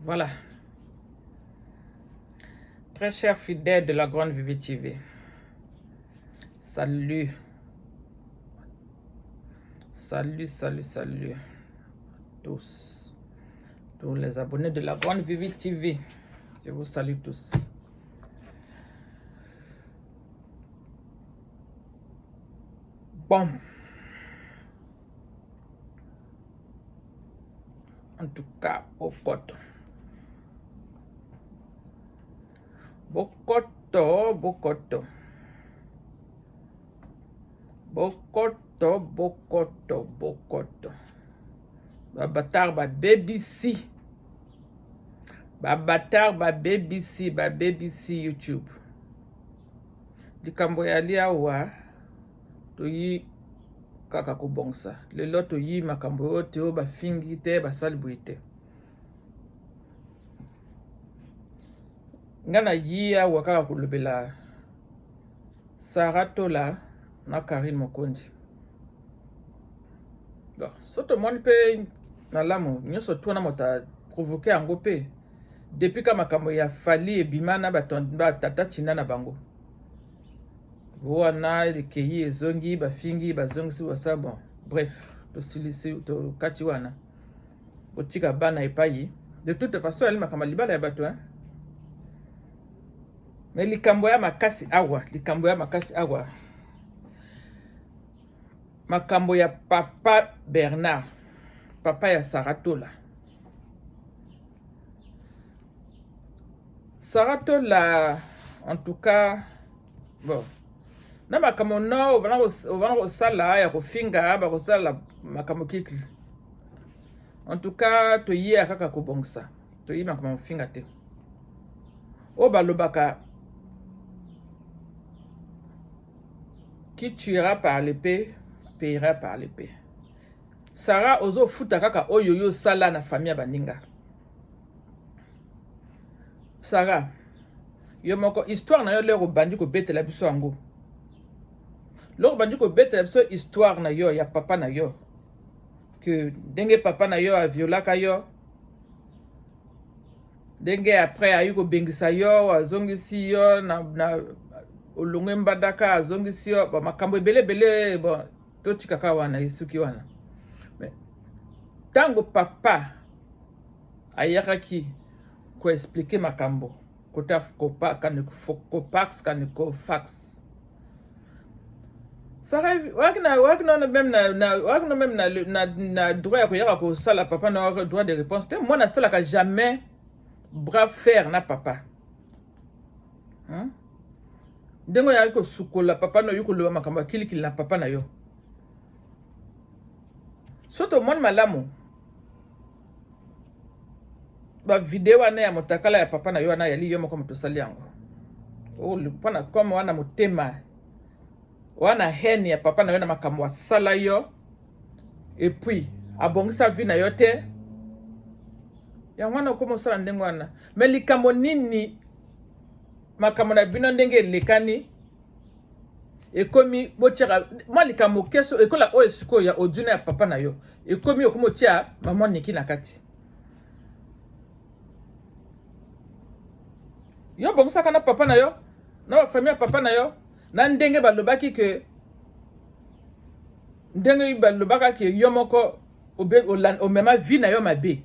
Voilà. Très chers fidèles de la Grande Vivi TV. Salut. Salut. Tous les abonnés de la Grande Vivi TV. Je vous salue tous. Bon. En tout cas, Bokoto. Babatar ba BBC. BBC YouTube. Likambo ya liawa toyi kaka kubongsa. Lelo toyi makambo yote o bafingi te basalibuite. Ngana yia wakaka kulubela Saratola na Karine Mokondi. Bon, soto moni pe nalamu nyoso tuana mota provoquer ango pe depuis ka makambo ya fali ebimana batata china na bango. Wana likei ezongi bafingi bazongisi wasa bon. Bref, to silisi to kati wana. Otika bana epayi. De toute façon elle makamba libala ya bato hein. Mais likambo ya makasi awa. Makambo ya papa Bernard, papa ya Saratola. Saratola, en tout cas, bon. Na makambo no, ovana sala ya kofinga, ba kosala makambo kikli. En tout cas, to yi akaka kobongsa. To yi makambo finga te. O balobaka qui tuera par l'épée paiera par l'épée. Sarah ozo futa kaka oyoyo sala na famille baninga. Sarah, yo moko histoire na yo lero bandi ko betela biso ango. Lero bandi ko betela biso histoire na yo ya papa na yo. Que denge papa na yo a violaka yo. Denge après ayu ko bengisa yo azongisi yo na olongwe mbadaka azongisi yo ba makambo ebele bon toti kaka wana isuki wana. Mais tango papa ayakaki ko expliquer makambo kota Copax kaniko fax. Sarah wagna même na droit ya koyaka ko sala papa na droit de réponse. Moi na sala ka jamais bras fer na papa. Hein? Dengo ya ko sukola papa no yuko lo makamba kilikili na papa na yo. Soto mon malamu. Ba video wana ya motakala ya papa na yo na yali yo moko mutosali yango. Oh lupana koma wana mutema. Wana heni ya papa na yo na makambo wa sala yo. Et puis abongisa vi na yo te. Ya wana komo sala ndengo wana. Melikamo nini makambo na bino ndenge lekani ekomi botiaka malikamo keso ekola o esiko ya oduna ya papa na yo ekomi okomo tia maman Niki na kati yo bongisa na papa na yo na famille ya papa na yo na ndenge balobaki ke ndenge balobaka ke yo moko o mema vie na yo mabe.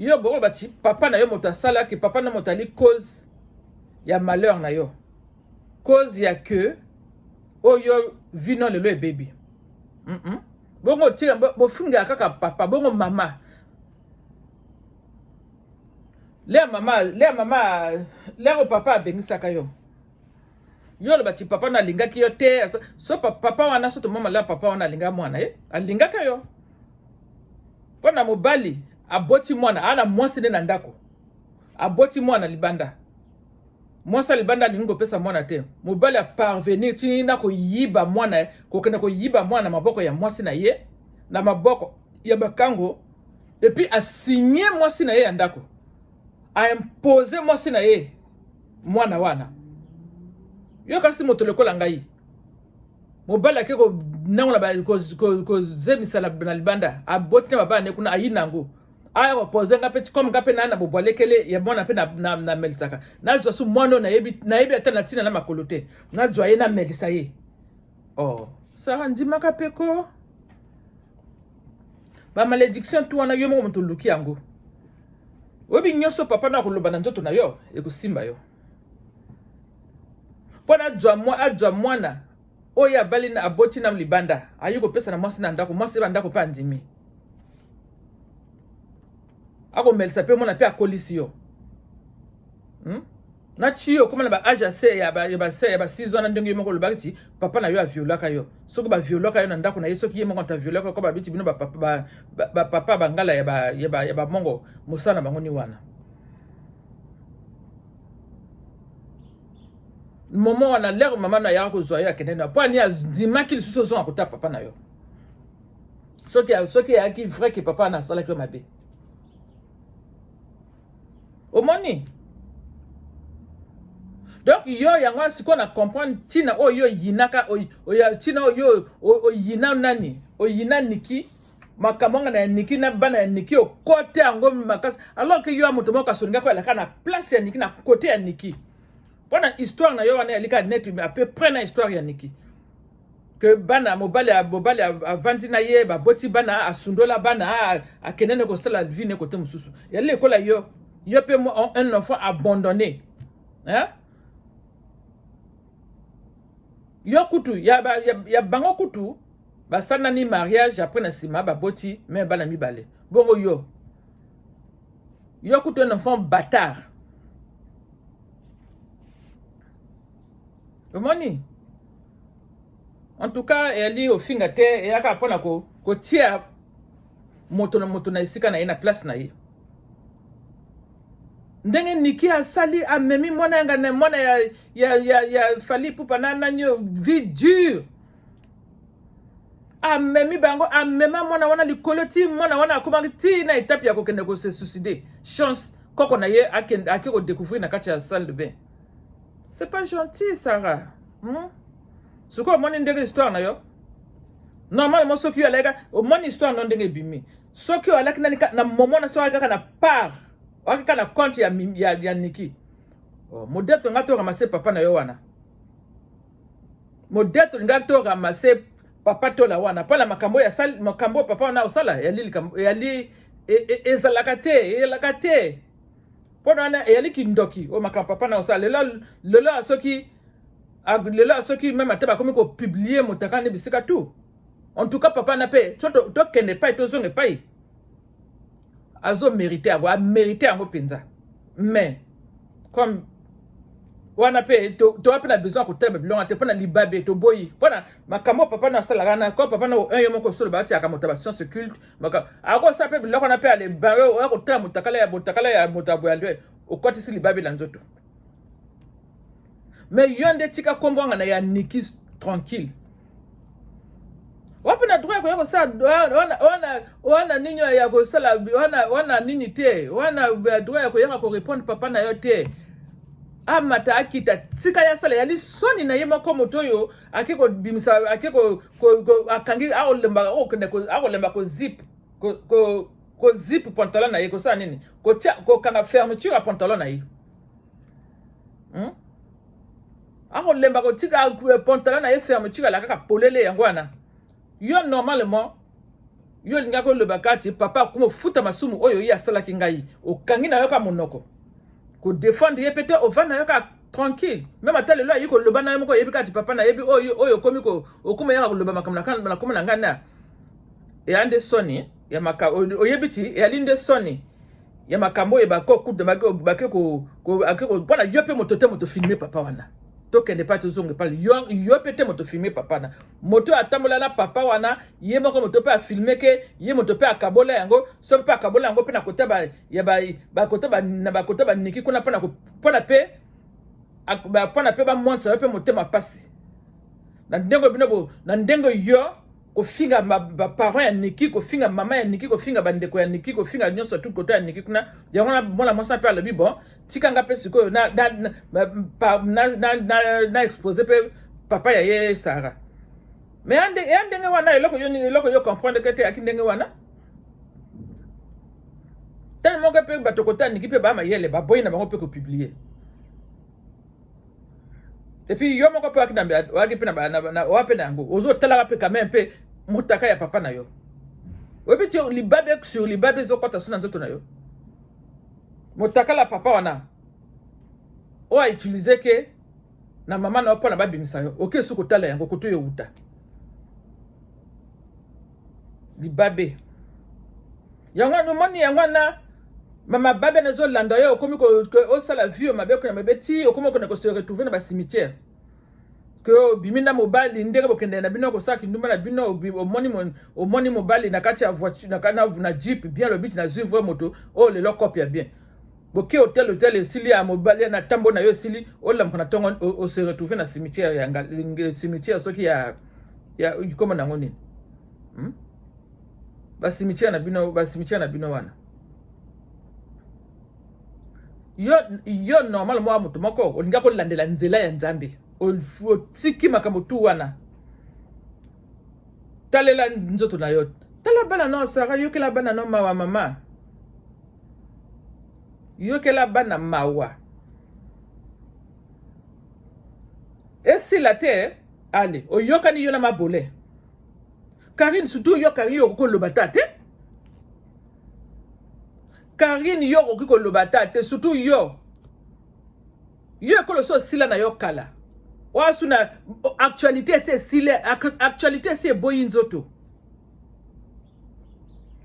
Yo boko bati papa na yo motasala ke papa na motali cause ya malheur na yo. Cause ya que yo vino lelo e baby. Bongo tira bo finga kaka papa bongo mama. Le papa bengisaka yo. Yo le bati papa na linga ki yo te so papa wana so to mama le papa wana linga mwana alingaka yo. Pona mobali aboti mwana ana mwasi na ndako aboti mwana libanda mwasa libanda lingo pesa mwana te mobali a parvenir tina ko yiba mwana ko kena ko yiba mwana maboko ya mwasi na ye na maboko ya bakango et puis a signé mwasi na ye ya ndako a imposer mwasi na ye mwana wana yo kasi moto lekola ngai mobali akeko nango la ko zemisa na libanda aboti na baba ne kuna ayinango aya ko poser nga petit comme nga pe na boboale kele ya bona pe na melisaka na zo su mono na yebi ata na tina na makolote na joye na melisa ye oh ça ndima ka peko ba malédiction tu wana yo mo mutu luki yango obi nyoso papa na koloba na nzoto na yo ekusimba yo pona adwa mwana oya bali na aboti na libanda ayiko pesa na mwasi na ndako mwasi ba ndako pa ndimi ako melisa pe mona pe akolisi yo na chiyo kuma na ba age se ya ba 6 ans ndenge yemo ko lobaki papa na yo a violaka yo soko ba violaka yo na ndako na yeso ki yemo ko ta violaka ko ba biti bino ba papa bangala ya ba mongo musana bango ni wana momo wana lero mama na ya ko zoya kenena po ani azima ki lisuso zo akota papa na yo soki ya ki vrai que papa na sala ko mabe omoni donc yo yango siko na comprendre tina oyo yinaka oyo tina oyo yina nani oyina niki makamanga na niki na bana ya niki o kote ango makasi alors que yo amoto moko asoninga ko alaka na place ya niki na côté ya niki pona histoire na yo wana alika net à peu près na histoire ya niki que bana mobali avandi na ye ba boti bana asundola bana akenene ko sala vie ne côté mususu ya le kola yo pe un enfant abandonné hein yo kutu ya bango kutu basana ni mariage après na sima ba boti mais bana mibale bongo yo kutu un enfant bâtard omoni en tout cas eli ofinga te yaka pona ko tia moto na isika na ina place na ye ndenge niki asali amemi mwana yanga na mwana ya fali pupa na nyo vie dure amemi bango amema mwana wana likoloti mwana wana akoma ti na étape ya kokende ko se suicider chance koko na ye ake ko découvrir na kati ya salle de bain c'est pas gentil Sarah suko moni ndenge histoire na yo normalement soki yo alega o moni histoire no ndenge bimi soki yo alaka na momona soki kaka na part wakika na compte ya niki modeto ngato ramase papa na yo wana modeto ngato ramase papa to la wana pala makambo ya sal makambo papa wana osala yali ezalakate pona na yali kindoki o makambo papa na osala lelo soki même ataba comme ko publier motaka ne bisika tout en tout cas papa na pe to kende pa to zonge pa azo mérité yango penza mais comme wana pe to apena besoin ko tebe bilonga te pona libabe to boyi pona makambo papa na sala kana ko papa na un yo moko solo ba ti aka motivation ce culte maka ako sa pe bilonga na pe ale ba yo ko tela motakala ya motabo ya lwe o koti si libabe la nzoto mais yonde tika kombonga na ya niki tranquille wapena droit ko sa wana ninyo ya ko sala wana nini te wana droit ko yaka ko répondre papa na yo te amata akita tika ya sala ya lisoni na yema ko motoyo akiko bimisa akiko akangi akolemba ko zip ko zip pantalon na ye ko sa nini ko kanga fermeture ya pantalon na ye akolemba ko tika pantalon na ye fermeture la kaka polele yango wana yo normalement yo linga ko le bakati papa kuma futa masumu oyo ya sala kingai okangi na yo ka monoko ko défendre ye pete ovana yo ka tranquille même atale lo yiko le bana yo ko yebi kati papa na yebi oyo komi ko okuma ya ko le bama kamna kan na kuma na ngana e ande soni ya maka oyebiti e alinde soni ya makambo e bako kude bakeko akeko bona yo pe moto filmer papa wana toke ne pas tozonge pale yo pete moto filmer papa na moto atambola na papa wana ye moko moto pe a filmer ke ye moto pe akabola yango so pe akabola yango pe na kota ba ya ba kota ba niki kuna pe na pona pe ba monta pe motema pasi na ndengo binobo na ndengo yo ko finga ba parents ya niki ko finga mama ya niki ko finga bandeko ya niki ko finga nyonso tout côté ya niki kuna yango na mona monsa pe alobi bon tikanga pe siko na exposer pe papa ya ye Sarah mais ndenge wana eloko yo comprendre que te aki ndenge wana tellement que pe bato kotani ki pe ba mayele ba boy na bango pe ko publier. Et puis yo moko pe akina waki pe na wape na ngo ozo tala pe quand même pe mutaka ya papa na yo. Webi ti libabe sur libabe zo kota suna nzoto na yo. Mutaka la papa wana o a utiliser que na mama na opona ba bimisa yo. OK suko tala yango koto yo uta. Libabe. Yango no moni yango na mama babe na zo landa yo komi ko o sala vie mabe ko na mabeti o komi ko na ko se retrouver na ba cimetière. Que bimina mobali ndenge bokende na bino ko saki nduma na bino o moni mobali na kati ya voiture na kana na jeep bien le bit na zuvre moto o le lo copia bien. Boke hotel sili ya mobali na tambo na yo sili o lam kana tongo o se retrouver na cimetière ya cimetière soki ya comment na ngoni. Ba cimetière na bino wana. Yo normal mo amutu moko olinga ko landela nzela ya Nzambe. O tiki makambo tu wana. Talela nzoto na yo. Tala bana no Sara yo ke la bana no mawa mama. Yo ke la bana mawa. Esi la te ale o yo kani yo na mabole. Karine surtout yo Karine yo ko lobata te. Karine yo ko lobata te surtout yo. Yo ko lo so sila na yo kala. Wasuna actualité c'est sile actualité c'est boyinzoto.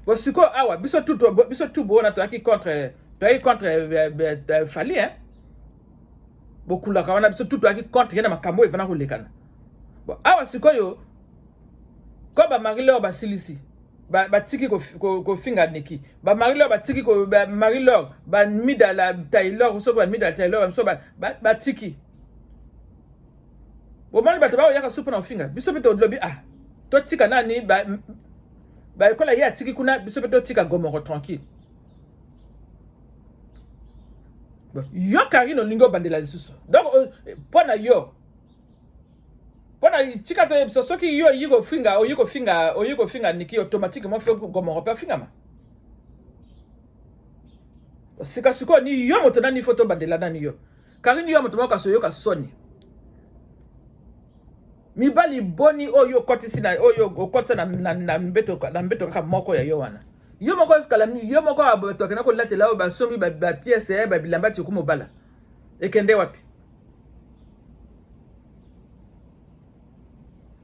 Wasiko awa biso tout bona to aki contre Fali hein. Beaucoup la kawana biso tout aki contre yana makambo evana ko lekana. Bon awa sikoyo ko ba marilor ba silisi ba tiki ko finga neki ba marilor ba tiki ko ba marilor ba midala Taylor so ba midala Taylor so ba tiki o mani bato ba yaka supu na finga biso peto lobby to tika nani ba kola ya tiki kuna biso peto tika gomoro tranquille. Yo Karine olingo bandela lisusu donc pona yo pona tika to biso soki yo yigo finga niki automatiquement fait gomoro pa finga ma sika siko ni yo moto nani photo bandela nani yo Karine yo moto moko so yo ka soni mibali boni oyo kotisi na oyo okotsa na mbeto ka moko ya yo wana yo moko skala yo moko abeto kana ko latela o ba somi ba pièce ba bilamba ti ko mobala ekende wapi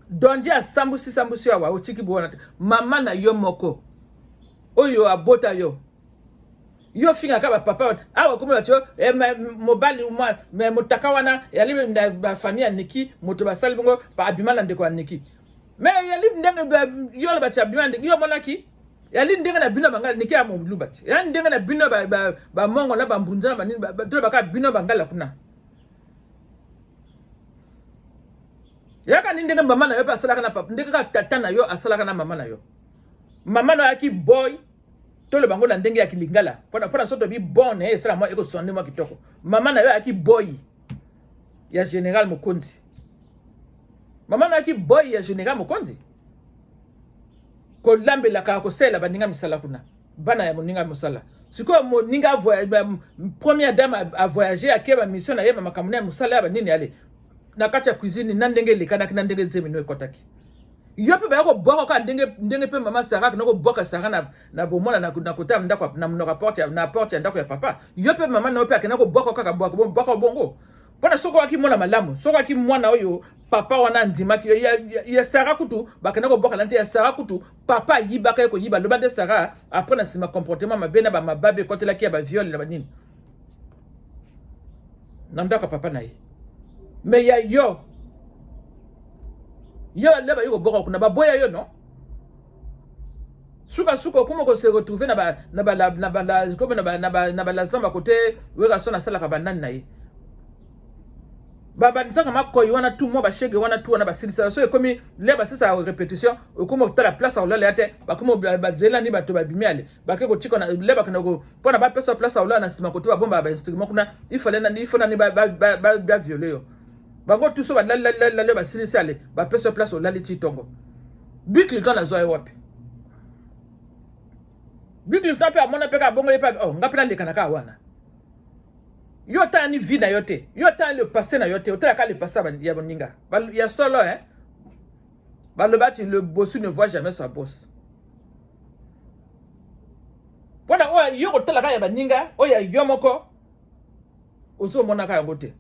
donje sambusi wa otiki bona mama na yo moko oyo abota yo finga ka ba papa awa komo la tio mobali moi me mutaka wana yali ba famille niki moto ba salbongo ba abimana ndeko niki me yali ndenge yo ba tia abimana yo monaki yali ndenge na bino bangala niki ya mobulu bati yali ndenge na bino ba mongo na ba mbunza ba nini ba ka bino bangala kuna yaka ndenge mama na yo pa salaka na papa ndenge ka tata na yo asalaka na mama na yo mama na yaki boy to le bango la ndenge ya kilingala pona soto bi bonne et sala moi eko sonne moi kitoko mama na yo aki boy ya General Mukonzi mama na aki boy ya General Mukonzi ko lambela ka ko sela baninga misala kuna bana ya moninga musala siko moninga première dame a voyager akeba mission na yeba makamuna ya musala ba nini ale na kati ya cuisine na ndenge lekana na ndenge nzemi no ekotaki yo pe ba ko boko ka ndenge pe mama Sara ko boka Sara na bomona na kota ndako na mnoka porte na porte ndako ya papa yo pe mama na pe akena ko boko ka boko bongo pona soko aki mona malamu soko aki mwana oyo papa wana ndima ki ya Sara kutu bakena ko boka lante ya Sara kutu papa yibaka ko yiba lobande Sara après na sima comportement mabena ba mababe kotela ki ya ba viol na banini ndako papa na ye mais ya yo leba yuko boko kuna baboya yo no suka kuma ko se retrouver na ba la zamba côté weka sona sala ka banani na ye baba nzaka makoyi wana tout mo ba shege wana tout wana ba silisa so ekomi leba sisa répétition okumo ta la place au la te ba kumo ba zela ni bato ba bimiale ba ke ko tiko na leba kana ko pona ba pesa place au la na sima côté ba bomba ba instrument kuna il fallait na ni ba violer yo bango tout so ba la ba sinisi ale ba peso place au lali chitongo Bill Clinton na zoe wapi Bill Clinton pe amona pe ka bongo yepa oh ngapela le kanaka wana yo ta ni vie na yote yo ta le passé na yote otala ka le passé ya boninga ya solo le bâti le bossu ne voit jamais sa bosse pona o yo otala ka ya baninga o ya yomoko ozo mona ka yango te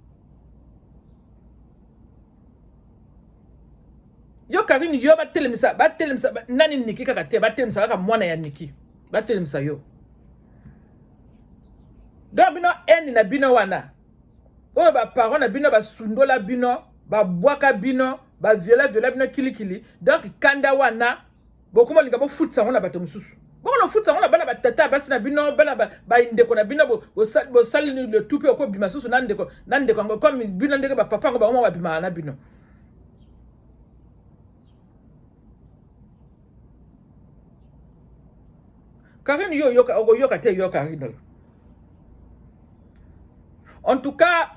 yo Karine yo ba telemisa nani Niki kaka te ba telemisa kaka mwana ya Niki ba telemisa yo donc bino eni na bino wana o ba parents na bino ba sundola bino ba bwaka bino ba viola bino kilikili donc kanda wana bokuma linga bo foot sango na bato mususu boko foot sango na bana ba tata basi na bino bana ba indeko na bino bo sali le tout pe ko bima susu nandeko comme bino ndeke ba papa ngo ba mama ba bima na bino Karine yo te yo Karine. En tout cas,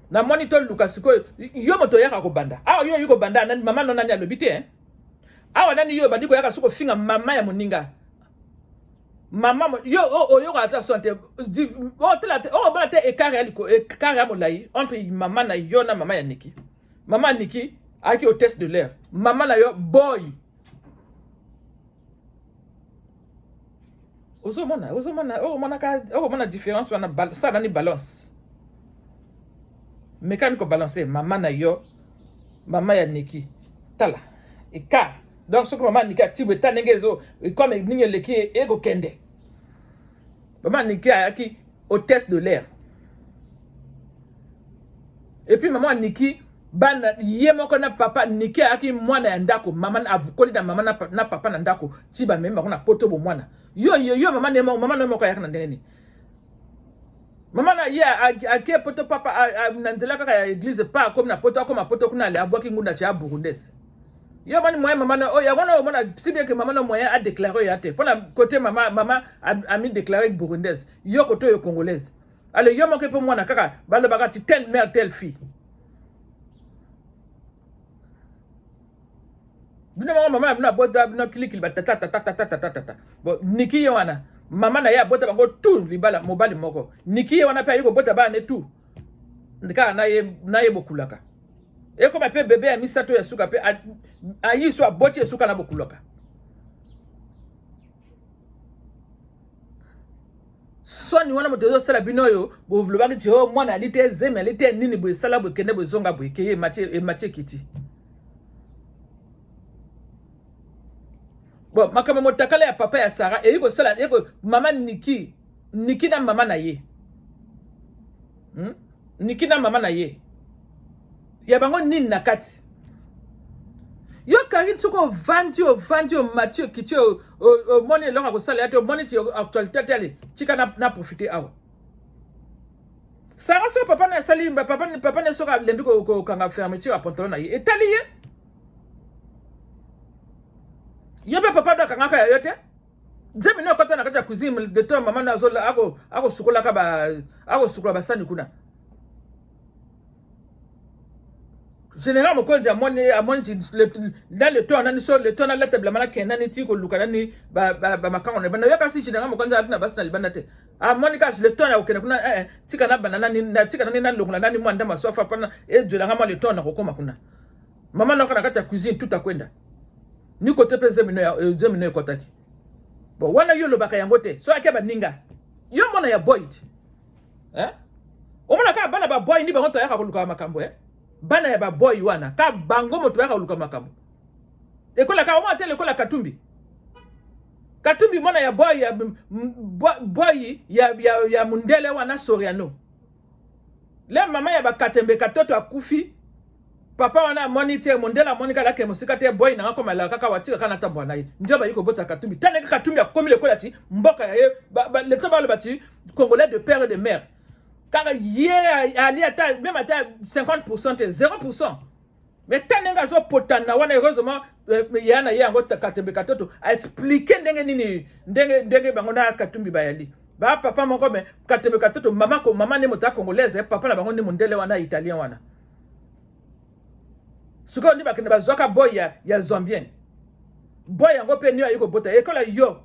na monitor Lukasiko yo moto yaka ko banda. Ah yo yuko banda nani mama no nani alobite hein. Ah nani yo bandiko yaka suko finga mama ya moninga. Mama yo yo ka ta sonte tela bana te ekare molai entre mama na yo na mama ya Niki. Mama Niki aki au test de l'air. Mama na yo boy. Ozomona différence wana ça nani balance mécanique balancer mama na yo mama ya Niki tala écart donc ce que mama Niki a tibre tanengezo comme ninye leki ego kende mama Niki a qui au test de l'air et puis maman Niki bana yemoko na papa Niki a qui mwana ya ndako mama avukoli na mama na papa na ndako tiba memba kuna poto bo mwana yo mama no moko ya kana ndeni mama na ya ake poto papa na nzela kaka ya église pas comme na poto kuna ale abwaki ngunda cha burundese yo bani moyen mama na o ya wana mona si bien que mama no moyen a déclaré ya te pona côté mama a mis déclaré burundaise yo côté yo congolaise ale yo moko pe mwana kaka balo bakati telle mère telle fille bino mama bino bota bino kilikili batata bon Niki ye wana mama na ya bota bango tout libala mobali moko Niki ye wana pe yiko bota ba ne tout ndika na ye bokulaka e ko pe bébé ya misato ya suka pe ayi so aboti ya suka na bokulaka soni wana moto sala bino yo bo vlobaki ti o mwana alite zeme alite nini bo sala bo kende bo zonga bo keye mache kiti bon makama motakala ya papa ya Sarah e yiko sala yiko mama Niki na mama na ye Niki na mama na ye ya bango nini na kati yo Karine soko vandi o Mathieu kiti o moni loka ko sala ya moni ti actualité tele tika na profiter awa Sarah so papa na sali papa na soka lembi ko kanga fermeture a pantalon na ye etali ye yobe papa da kanga ka yote jemi no kota na kata cuisine de to mama na zo ako sukola ka ba sani kuna général mokonzi amoni dans le temps nani so le temps na la table mala ken nani ti ko luka nani ba makango ne bana yoka si général mokonzi akina basi na libanda te amoni ka le temps na okena kuna tika na banana ni na tika nani na longla nani mwanda masofa pana e jola ngama le temps na kokoma kuna mama na kana kata cuisine tout akwenda ni kote pe zemi no kotaki bon wana yo lobaka yango te so akeba ninga yo mona ya boy o mona ka bana ba boy ni bango to yaka koluka makambo bana ya ba boy wana ka bango moto yaka koluka makambo ekola ka o mona tele ekola Katumbi mona ya boy ya mundele wana Soriano le mama ya ba katembe katoto akufi papa wana monite mondela monika la ke musika te boy na ngako mala kaka watika kana tambwa nayi njoba yiko bota Katumbi tane Katumbi akomi lekola ti mboka ya ye le taba le bati congolais de père et de mère car ye ali ata même ata 50% te 0% mais tane ngazo potana wana heureusement yana ye ngo Katembe katoto a expliquer ndenge bango na Katumbi bayali ba papa moko me Katembe katoto mama ne mota congolaise papa na bango ni mondele wana italien wana Suko ndi bakende bazoka boy ya zombien. Boy yango pe ni ayiko bota ekola yo.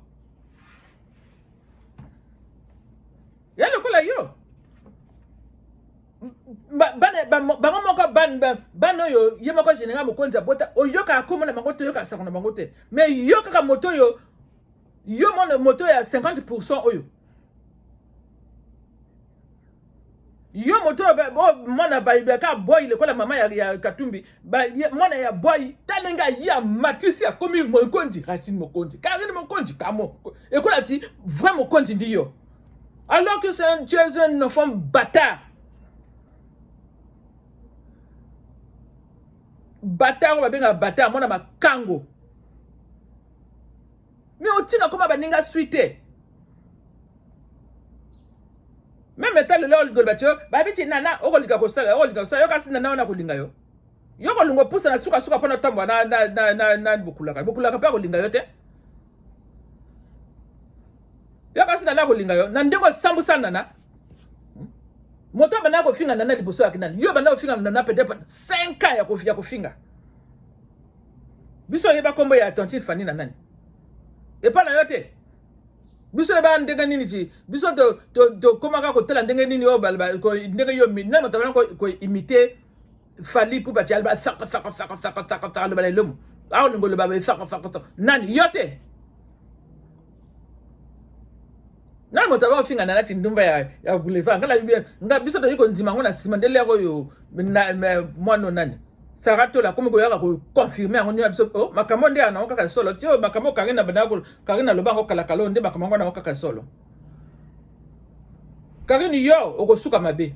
Ya lokola yo. Bango moko ban oyo ye moko général mokonzi bota oyoka akoma na bango te yoka sakona bango te. Mais yoka ka moto yo moto ya 50% oyo. Yo moto mwana ka boy le kola mama ya Katumbi mwana ya boy talenga ya matisi ya komi mokonzi Racine Mokonzi Karine Mokonzi kamo ekola ti vrai mokonzi ndiyo alors que c'est un enfant bâtard ba benga bâtard mwana makango mais otinga koma baninga suite même état le lol golbatio ba biti nana okolika kosala yo kasi nana wana kolinga yo yo kolungo pusa na suka pona tambo na bukulaka pa kolinga yo te yo kasi nana kolinga yo na ndeko sambu sana na moto bana ko finga nana liboso akinani yo bana ko finga nana peut-être 5 ans ya kofinga biso yeba kombo ya tontine fani nani e pa na yo te biso ba ndenga nini ti biso to komaka ko tela ndenga nini o balba ko ndenga yo mi na moto bana ko imiter fali pour bati alba saka le balelum aw ngo le baba saka nani yo te na moto ba finga na lati ndumba ya boulevard ngala biso to yiko ndima ngona sima ndele ko yo mwana nani Sarato la comme goyaka ko confirmer ngoni biso oh makamo nde ana okaka solo tio makamo karina banako karina lobango kala kalo nde makamo ngona okaka solo karini yo okosuka mabe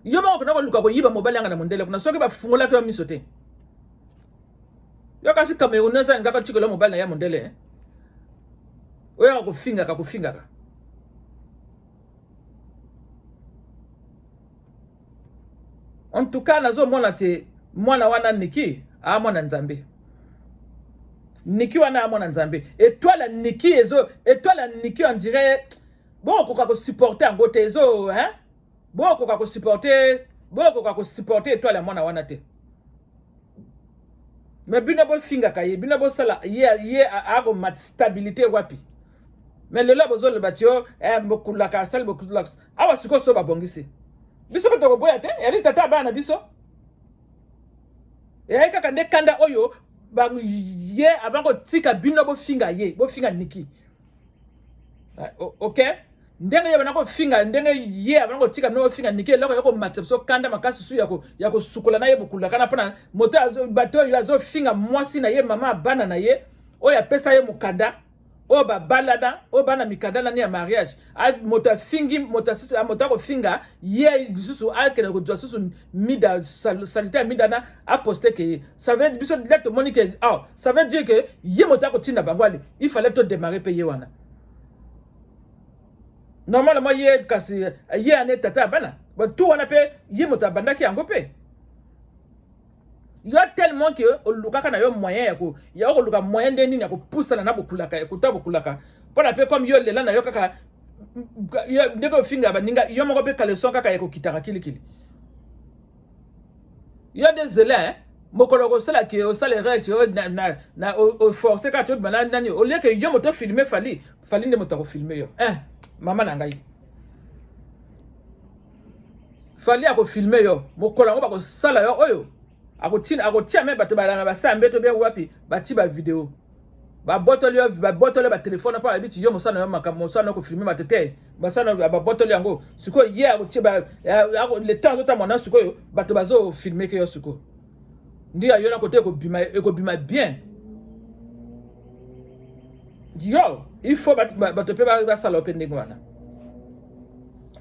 yo mako kana ko luka ko yiba mobile yanga na mondele kuna soki ba fungola ko miso te yo kasi Camerounesa ngaka chikola mobile na ya mondele oya ko finga ka en tout cas nazo mona te mwana wana Niki a mwana nzambe Niki wana a mwana nzambe étoile Niki on dirait bon ko supporter ngo te zo hein bon ko supporter étoile mwana wana te mais bino bo finga kaye bino bo sala ye a ko mat stabilité wapi mais le lobo zo le batio bokulaka sal bokulaka awa siko so ba bongisi biso beto ko boya te yali tata bana biso kaka nde kanda oyo ba ye avant ko tika bino bo finga Niki OK ndenge ye bana ko finga ndenge ye avant ko tika no finga Niki loko yoko matso kanda makasi su ya ko sukola na ye bokula kana pona moto bato yo azo finga mwasi na ye mama bana na ye oya pesa ye mukanda o ba balada o bana mikanda na ya mariage a moto fingi moto ko finga ye susu akene ko susu mida sanitaire mida na a poster que ça veut biso lettre monique ça veut dire que ye moto ko tinda bangwali il fallait to démarrer payer wana normalement ye kasi ye ane tata bana ba tout wana pe ye moto bandaki yango pe il y a tellement que oluka na yo moyen ya ko luka moyen de nini ya ko poussa na bokulaka ya kutabokulaka pona pe comme yo lela na yo kaka yo ndeko finga baninga yo moko pe kaleson kaka ya ko kitaka kilikili yo désolé hein mokolo ko sala ki o sala rete na o forcer ka to bana nani au lieu que yo moto filmer fali ne moto ko filmer yo mama na ngai fali ya ko filmer yo mokolo ngo ba ko sala yo oyo akotia me bato balanga basambe to be wapi bati ba video ba botole ba téléphone pa biti yo mosana yo makambo mosana ko filmer matete basana ba botole yango siko ye akotia ba le temps ota mona siko yo bato bazo filmer ke yo siko ndia yo na côté ko bima bien yo il faut bato pe ba sala open ngwana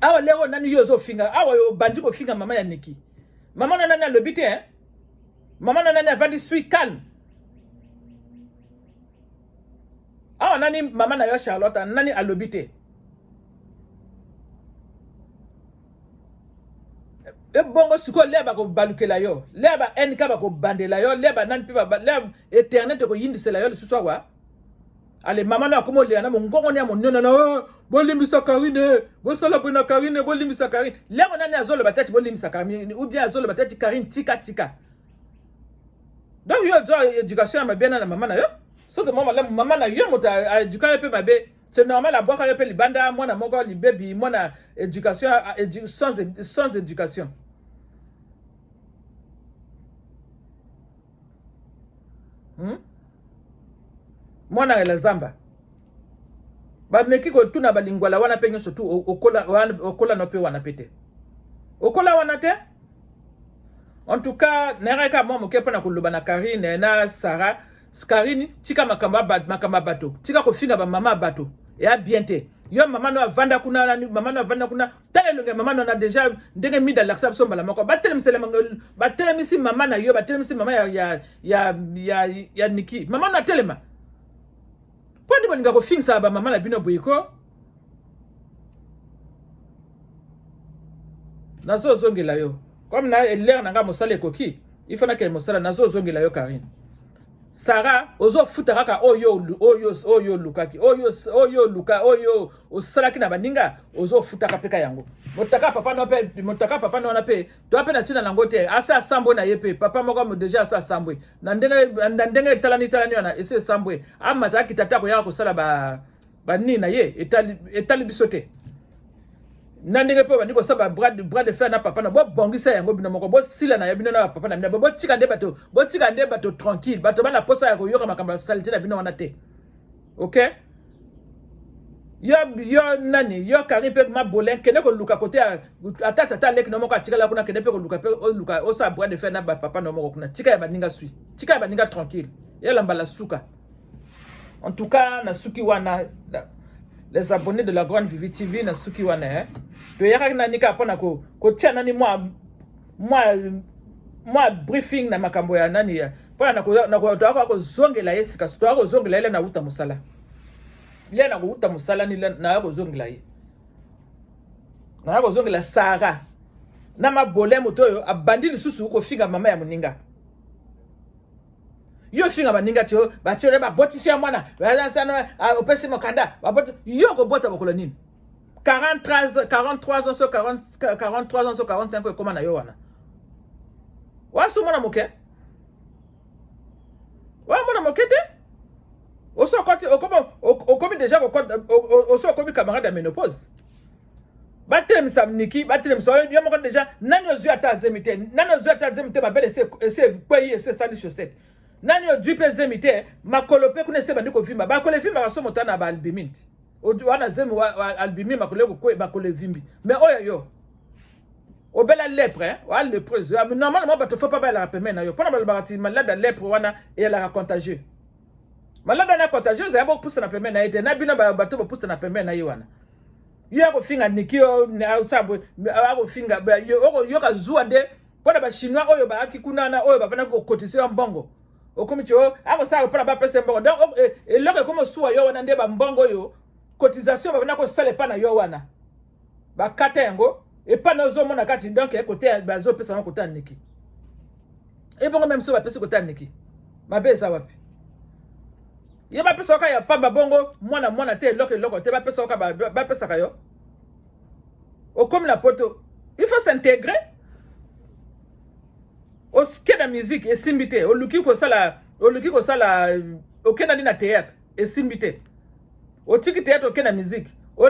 awa lero nani yo zo finga awa yo bandi ko finga mama ya Niki mama na nani le biti hein maman nani avant suis calme nani maman na yo Charlotte nani alobité bongo suko leba ko balukela yo leba enka ba ko bandela yo leba nani pe ba leba éternel ko yindisela yo le soir wa ale maman na ko mo le na mo ngongo ne mo nona na bolimbisa Karine bo sala bona Karine bolimbisa Karine leba nani azolo batati bolimbisa Karine ou bien azolo batati Karine tika Donc yo éducation ma bien na maman na yo. Surtout maman na yo mota éducation pe mabe. C'est normal la boire pe libanda moi na moko li baby moi na éducation sans éducation. Moi na la zamba. Ba meki ko tuna balingwala wana pe nyoso tu okola no pe wana pete. Okola wana te. En tout cas, nereka mo moke pa na kuluba na Karine na Sarah, Karine tika makamba bato. Tika ko finga ba mama bato. Ya bien te. Yo mama no avanda kuna tele mama no na déjà ndenge mi da laksa so mbala mako. Batele misi mama na yo, batele misi mama ya Niki. Mama na telema. Pwani bolinga ko finga ba mama na bino boyiko. Nazo zongela yo. Comme na l'air nanga mosala ekoki, il faut na ke mosala nazo zongela yo Karine. Sarah ozo futaraka oyo lukaki oyo luka oyo osalaki na baninga ozo futaka peka yango. Motaka papa no na pe to ape na tina nango te asa sambo na yepe papa moko mo déjà asa sambwe na ndenge talani wana ese sambwe amata kitata ko ya ko sala ba nina ye etali bisote. Nandenge pe bandiko saba bras de fer na papa na bo bongisa yango bino moko bo sila na bino na papa na bo tika nde bato tranquille bato bana posa ya ko yoka makamba salité na bino wana te. OK? Yo nani Karine pe ma bolen kene ko luka kote atata lek no moko atika la kuna kene pe ko luka o sa bras de fer na papa no moko kuna tika ya baninga sui tika ya baninga tranquille ya lambala suka. En tout cas na suki wana les abonnés de la Grande Vivi TV na suki wana hein. To yaka na nika pona ko tia nani moi briefing na makambo ya nani ya. Pona na ko zongela yesi ka to ko zongela ile na uta musala. Ile na uta musala ni na ko zongela yi. Na ko zongela Sarah. Na mabole motoyo abandini susu ko finga mama ya muninga. Yo finga baninga tio batio ba botisia mwana sana opesi mokanda yo ko bota bokola nini 43 ans so 43 ans so 45 koma na yo wana wasu mwana moke wa mwana moke te oso koti okomi déjà oso komi camarade de ménopause batem samniki batem so yo moko déjà nani ozu ata zemite ba bele ese paye ese sali chaussette. Nani o dupe zemite makolope kuna se bandiko vimba ba kole vimba baso motana ba albimint wana zemi albimi makole ko makole vimbi mais oya yo obela lèpre wa lépreuse normalement bato faut pas ba la peme na yo pona ba bati malade lèpre wana et la contagieux malade na contagieuse ya bo pousse na peme na ete na bino bato bo pousse na peme na yo wana yo ko finga nikio na sabo ko finga yo ka zuwa nde pona ba chinois oyo ba akikuna na oyo ba vana ko cotiser mbongo okomicho ako sa pona ba pesa mbongo donc eloko comme suwa yo wana nde ba mbongo yo cotisation ba vana ko sale pa na yo wana ba kata yango et pas na zo mona kati donc côté ba zo pesa na kota niki et bongo même so ba pesa kota niki mabeza wapi ye ba pesa ka ya pamba bongo mwana te eloko te ba pesa ka ba pesa ka yo okomi na poto il faut s'intégrer au ski de musique et simbité au luki ko sala okena dina théâtre et simbité au tiki théâtre okena musique o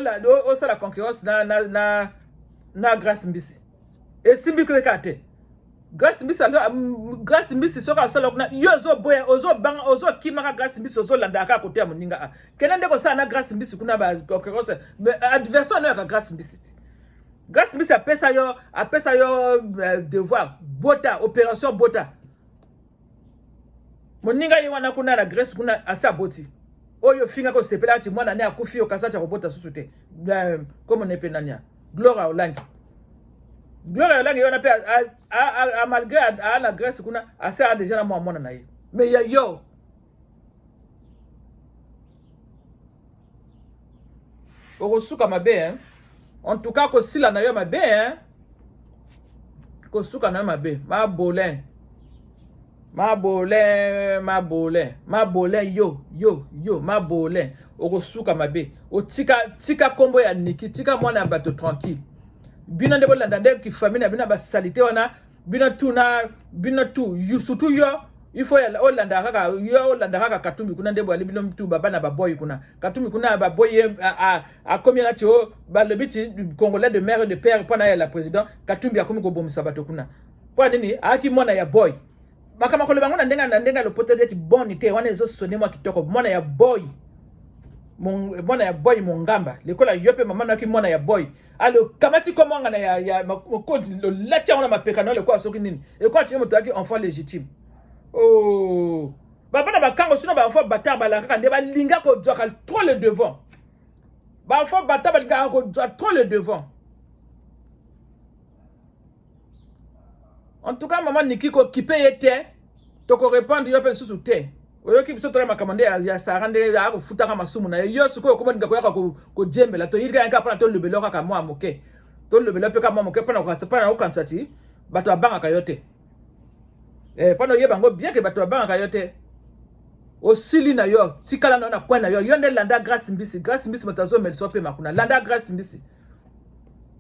sala concurrence na Grâce Mbisi et simbiko kate Grâce Mbisi Grâce Mbisi soka sala na yozo boya ozo kimaka Grâce Mbisi ozo landa ka kote ya moninga kena ndeko sala na Grâce Mbisi kuna ba concurrence mais adversaire na Grâce Mbisi Grâce Mbisi apesa yo devoir bota opération bota moninga ye wana kuna na Grèce kuna asa boti oyo finga ko sepela ti mwana ne akufi yo kasa cha kobota susute comme on ependania gloire olangi yona pe a malgré à la Grèce kuna asa déjà na mwana na ye mais yo okosuka mabe hein. En tout cas, ko sila na yo mabe hein. Ko suka na yo mabe. Ma bolin yo ma bolin. Oko suka mabe. O tika kombo ya Niki, tika mwana ya bato tranquille. Bina ndebo landa ndeko ki famille na bina ba salité wana, bina tu surtout yo il faut Hollanda kaka Katumbi kuna ndebo alibino mtu baba na baboy kuna Katumbi kuna baboy a combien na tio ba le biti congolais de mère de père pendant la président Katumbi akomi ko bomisa bato kuna kwa nini aki mwana ya boy makama ko le bango na ndenga le peut-être bon te wana ezo sonner moi kitoko mwana ya boy mwana ya boy mongamba lekola yope mama na ki mwana ya boy alo kamati ko mwanga na ya mokodi lo latia ona mapeka na le kwa soki nini e kwa tie moto aki enfant légitime. Oh, baba na bakango sino ba enfant bâtard ba kaka nde ba linga ko djoka trop le devant. Ba enfant bâtard ba linga ko djoka trop le devant. En tout cas maman Nikiko kipe yete to ko répondre yo pe susu te. Oyo ki biso to makamande ya sarande ya ko futaka masumu na yo suko ko ndika ko yaka ko jembela to yirga nka pana to lebelo kaka mo amoke. To lebelo pe ka mo amoke pana ko sapana ko kansati bato abanga kayote. Pano yeba ngo bien que bato babanga yote osili na yo tikala na kwena yo yonde landa grâce mbisi matazo melso pe makuna landa grâce mbisi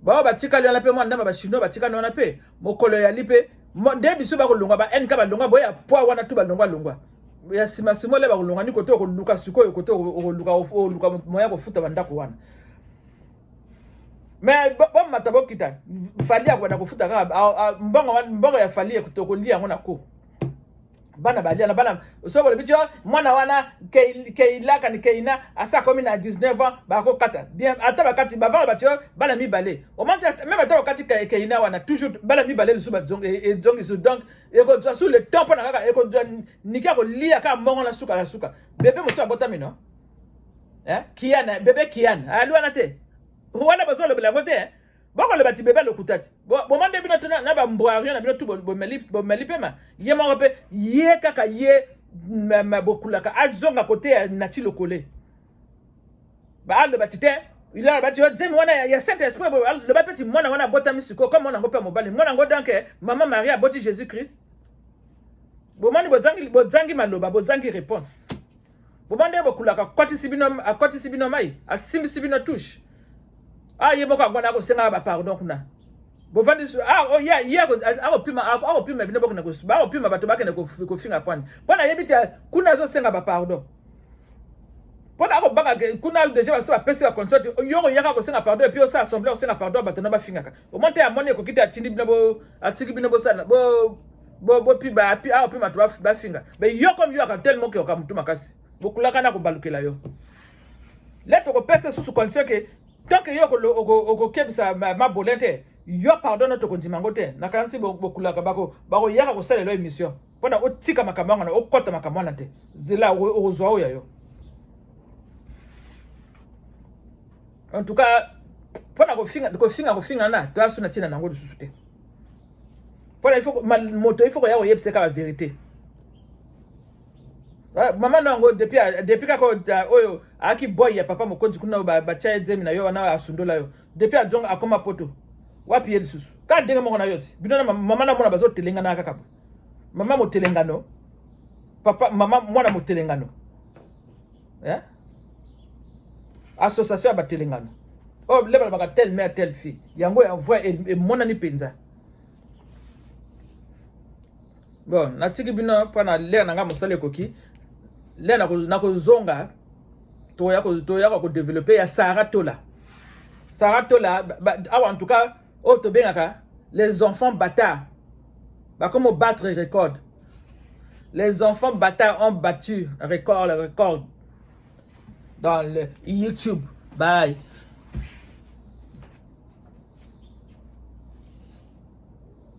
ba ba tikala na pe mo ndamba ba chino ba tikala na pe mokolo ya lipe nde biso ba ko lunga ba enka ba lunga boya poa wana tu ba lunga ya sima le ba ko lunga ni koto ko luka suko koto ko luka moya ko futa banda ko wana mais bon matabo kita fali akwenda kufuta kaka mbongo ya fali kutokolia ngona ko bana balia na bana soko le bitio mwana wana keilaka ni keina asa komi na 19 ans ba ko kata bien ata ba kati ba vana batio bana mi balé au moment même ata ba kati keina wana toujours bana mi balé le suba zong et zong isu donc e ko sous le temps na kaka e ko nika ko lia ka mbongo na suka bébé mo so abotami no kiana bébé kiana alwana te wala bazo le bela vote boko le bati bébé le kutati bo mande bino tena na ba mbroario na bino tu bo melipema ye mo pe ye kaka ye ma bokulaka azonga côté na ti lokole ba le bati te il a bati jem wana ya saint esprit le ba petit mwana wana bota misiko comme on ngo pe mobali mwana ngo donc maman Maria boti Jésus Christ bo mani bozangi maloba bozangi réponse bo mande bokulaka koti sibino mai asimbi sibino touche ye moko ngona ko senga ba pardon kuna bo vandi ko pima bino boko na ko ba ko pima bato bakene ko finga pona yebita kuna zo senga ba pardon pona ko banga kuna déjà ba so pesi ba consort yoko yaka ko senga pardon et puis ça assemblée ko senga pardon bato na ba finga ka o monte amone ko kita atindi bino bo atiki bino bo sana bo pima pima to ba finga be yoko yaka tellement que ka mutuma kasi bokulaka na ko balukela yo leto ko pesa sous condition que tant que yo ko kebisa ma bolete yo pardonne to kondimango te na kansi bokulaka bako yaka ko salela émission pona otika makamanga na okota makamana te zela ozwa oya yo en tout cas pona ko finga na to asuna tina nango dususu te pona il faut moto il faut ya ko yebse ka la vérité. Maman nango depuis kako oyo aki boy ya papa mokonzi kuna ba cha edzemi na yo wana asundola yo depuis ajonga akoma poto wapi yeli susu ka ndenge moko na yoti bino na mama na mona bazo telenga na kaka mama mo telengano papa mama mwana mo telengano association ba telengano leba ba tel mère telle fille yango ya voix et mona ni penza bon natiki bino pana le na nga mosale koki le na ko zonga to ya ko développer ya Sarah Tola en tout cas to bengaka les enfants bâtards ba comme battre record les enfants bâtards ont battu record dans le YouTube bye.